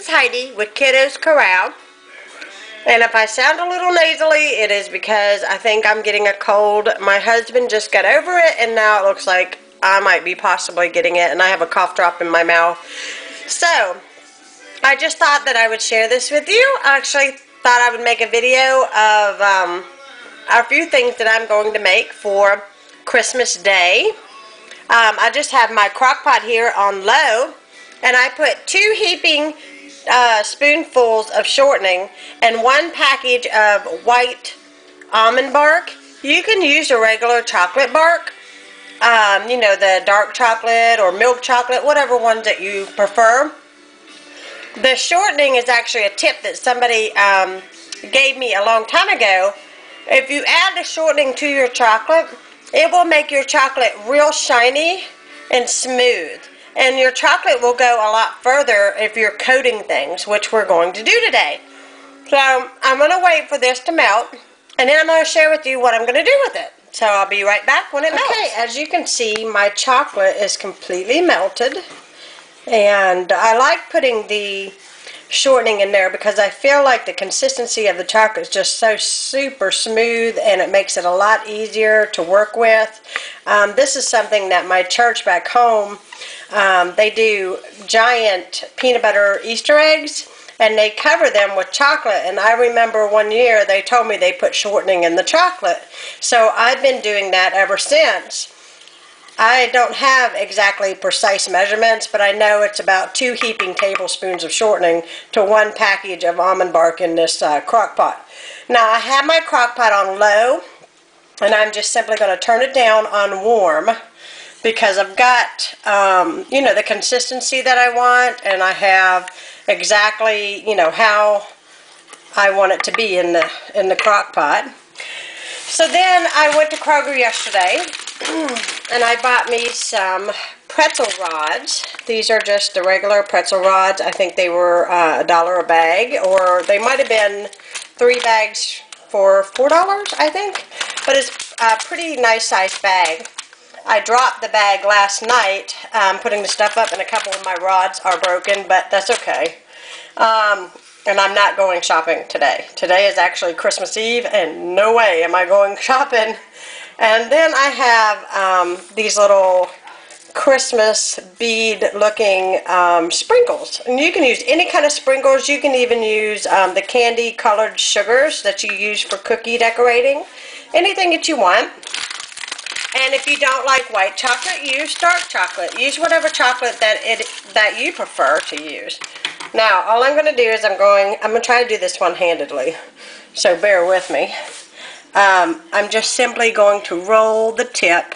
is Heidi with Kiddos Corral. And if I sound a little nasally, it is because I think I'm getting a cold. My husband just got over it, and now it looks like I might be possibly getting it, and I have a cough drop in my mouth. So, I just thought that I would share this with you. I actually thought I would make a video of a few things that I'm going to make for Christmas Day. I just have my crock pot here on low, and I put 2 heaping spoonfuls of shortening and 1 package of white almond bark. You can use a regular chocolate bark, you know, the dark chocolate or milk chocolate, whatever ones that you prefer. The shortening is actually a tip that somebody gave me a long time ago. If you add the shortening to your chocolate, it will make your chocolate real shiny and smooth. And your chocolate will go a lot further if you're coating things, which we're going to do today. So I'm going to wait for this to melt, and then I'm going to share with you what I'm going to do with it. So I'll be right back when it melts. Okay, as you can see, my chocolate is completely melted. And I like putting the shortening in there because I feel like the consistency of the chocolate is just so super smooth, and it makes it a lot easier to work with. This is something that my church back home, they do giant peanut butter Easter eggs, and they cover them with chocolate. And I remember one year they told me they put shortening in the chocolate, so I've been doing that ever since. I don't have exactly precise measurements, but I know it's about 2 heaping tablespoons of shortening to 1 package of almond bark in this crock pot. Now I have my crock pot on low, and I'm just simply going to turn it down on warm because I've got, you know, the consistency that I want, and I have exactly, you know, how I want it to be in the crock pot. So then I went to Kroger yesterday, and I bought me some pretzel rods. These are just the regular pretzel rods. I think they were $1 a bag, or they might have been 3 bags for $4, I think. But it's a pretty nice sized bag. I dropped the bag last night putting the stuff up, and a couple of my rods are broken, but that's okay. And I'm not going shopping today. Today is actually Christmas Eve, and no way am I going shopping. And then I have these little Christmas bead looking sprinkles. And you can use any kind of sprinkles. You can even use the candy colored sugars that you use for cookie decorating. Anything that you want. And if you don't like white chocolate, use dark chocolate. Use whatever chocolate that you prefer to use. Now, all I'm going to do is I'm going to try to do this one-handedly, so bear with me. I'm just simply going to roll the tip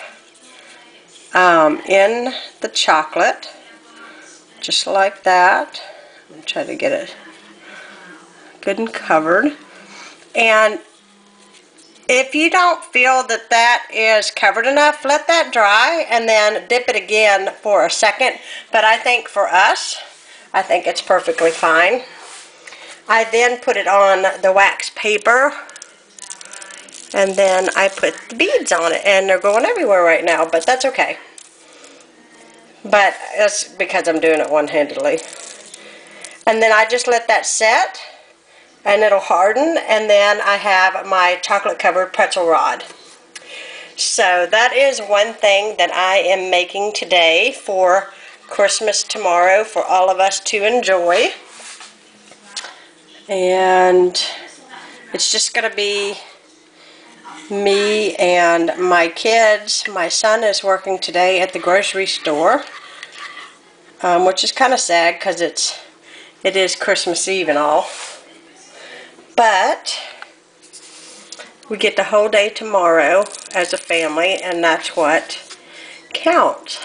in the chocolate, just like that. I'm going to try to get it good and covered. And if you don't feel that that is covered enough, let that dry and then dip it again for a second. But I think for us, I think it's perfectly fine. I then put it on the wax paper, and then I put the beads on it, and they're going everywhere right now, but that's okay. But it's because I'm doing it one-handedly. And then I just let that set, and it'll harden, and then I have my chocolate-covered pretzel rod. So that is one thing that I am making today for Christmas tomorrow for all of us to enjoy. And it's just going to be me and my kids. My son is working today at the grocery store, which is kind of sad because it is Christmas Eve and all. But we get the whole day tomorrow as a family, and that's what counts.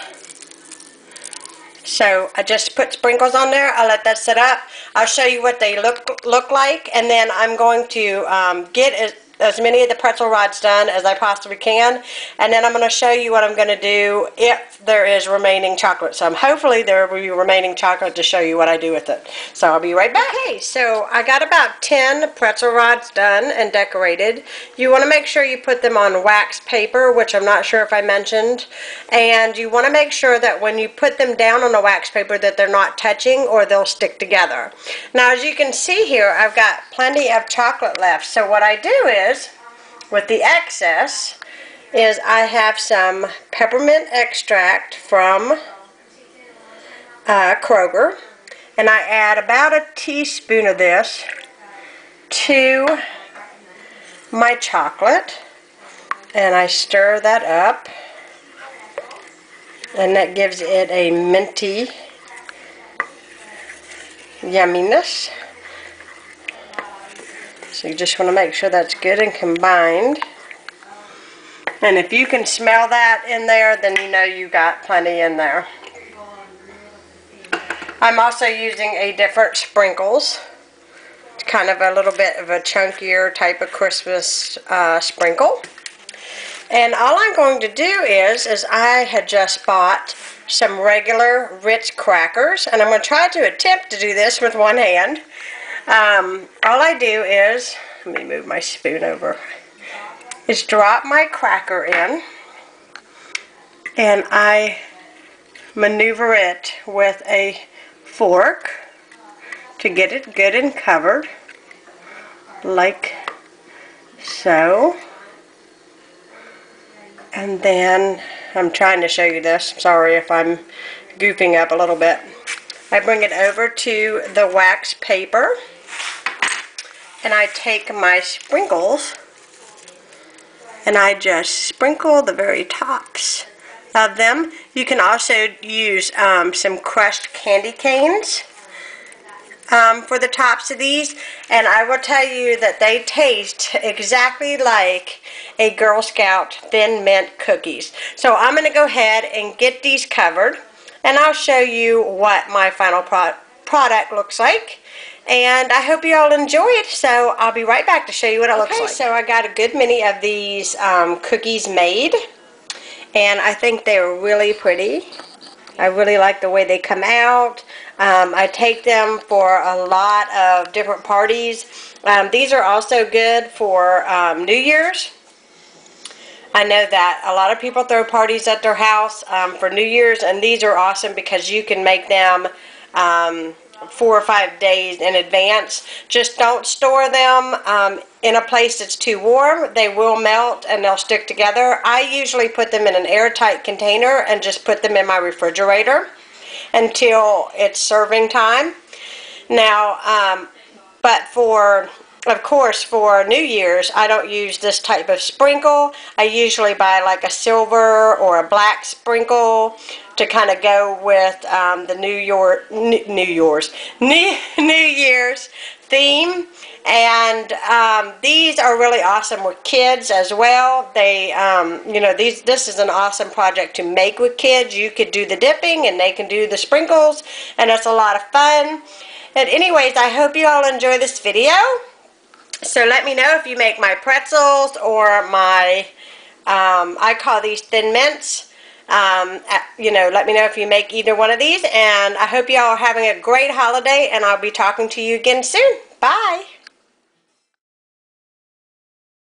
So I just put sprinkles on there. I'll let that sit up. I'll show you what they look like, and then I'm going to get as many of the pretzel rods done as I possibly can, and then I'm going to show you what I'm going to do if there is remaining chocolate. So hopefully there will be remaining chocolate to show you what I do with it. So I'll be right back. Okay, so I got about 10 pretzel rods done and decorated. You want to make sure you put them on wax paper, which I'm not sure if I mentioned, and you want to make sure that when you put them down on the wax paper that they're not touching or they'll stick together. Now, as you can see here, I've got plenty of chocolate left. So what I do is, with the excess, is I have some peppermint extract from Kroger, and I add about a teaspoon of this to my chocolate, and I stir that up, and that gives it a minty yumminess. So you just want to make sure that's good and combined. And if you can smell that in there, then you know you got plenty in there. I'm also using a different sprinkles. It's kind of a little bit of a chunkier type of Christmas sprinkle. And all I'm going to do is I had just bought some regular Ritz crackers, and I'm going to try to attempt to do this with one hand. All I do is, let me move my spoon over, is drop my cracker in, and I maneuver it with a fork to get it good and covered, like so. And then, I'm trying to show you this, sorry if I'm goofing up a little bit. I bring it over to the wax paper, and I take my sprinkles and I just sprinkle the very tops of them. You can also use some crushed candy canes for the tops of these, and I will tell you that they taste exactly like a Girl Scout Thin Mint cookies. So I'm going to go ahead and get these covered, and I'll show you what my final product looks like. And I hope you all enjoy it, so I'll be right back to show you what it looks like. So I got a good many of these cookies made, and I think they're really pretty. I really like the way they come out. I take them for a lot of different parties. These are also good for New Year's. I know that a lot of people throw parties at their house for New Year's, and these are awesome because you can make them 4 or 5 days in advance. Just don't store them in a place that's too warm. They will melt and they'll stick together. I usually put them in an airtight container and just put them in my refrigerator until it's serving time. Now, but of course, for New Year's, I don't use this type of sprinkle. I usually buy like a silver or a black sprinkle to kind of go with the New Year's theme. And these are really awesome with kids as well. They, you know, this is an awesome project to make with kids. You could do the dipping and they can do the sprinkles, and it's a lot of fun. And anyways, I hope you all enjoy this video. So let me know if you make my pretzels or my, I call these Thin Mints. You know, let me know if you make either one of these, and I hope you all are having a great holiday, and I'll be talking to you again soon. Bye.